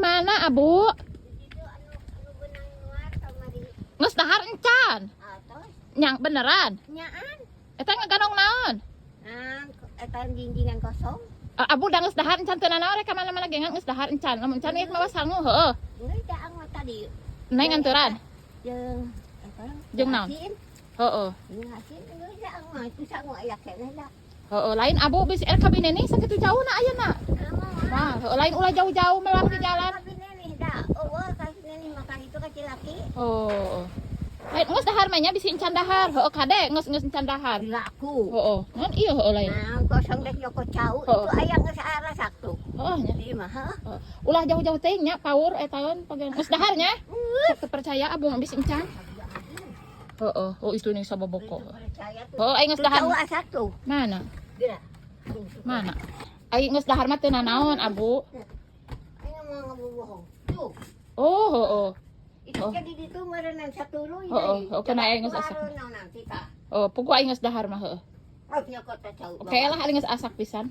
mana, Abu? Dito ano benang nuar sama di Nges dahar encan. atas. Nyang beneran. Nyaan. Eta ngaganong naon? Nah, eta jinjingan kosong. Abu dah nges dahar encan teu nanaon rek ka mana-mana ge nges dahar encan. Lamun encan ieu mah sangu heueuh. Ngeui daang mah tadi. Neng nganturan. Jeung eta Jeung naon? Heeh. Jeung hasil ngeui daang mah itu sangu aya keneh da. Heeh, lain Abu bisi kabine nih sakitu jauhna ayeuna. Nah, heueuh lain ulah jauh-jauh melang di jalan. Kabine da. Eueuh kabine nih makan itu kecil laki. Oh. Lain nges dahar mah nya bisi encan dahar. Heueuh kade nges encan dahar. Laku. Heeh. Naon ieu heueuh lain. Nah, kosong dek nyoko cau Oh. itu aya geus arah saktu. Heeh nya. Di mah heuh. Ulah jauh-jauh teh nya paur etaeun pagen nges dahar nya. Sok percaya Abu ngabis encan. Heeh. Oh itu nih sababoko. Percaya tuh. Oh, aing geus dahar. Cau saktu. Mana? Geura. Mana? Aing geus dahar mah teu nanaon, Abu. Aing mau ngebohong. Tuh. Oh, heeh. Itu jadi di itu merenang satu lu Oh, kena aing geus asak. Oh, pugu aing geus dahar mah heueuh. Oh, nya kota cau. Oke lah aing geus asak pisan.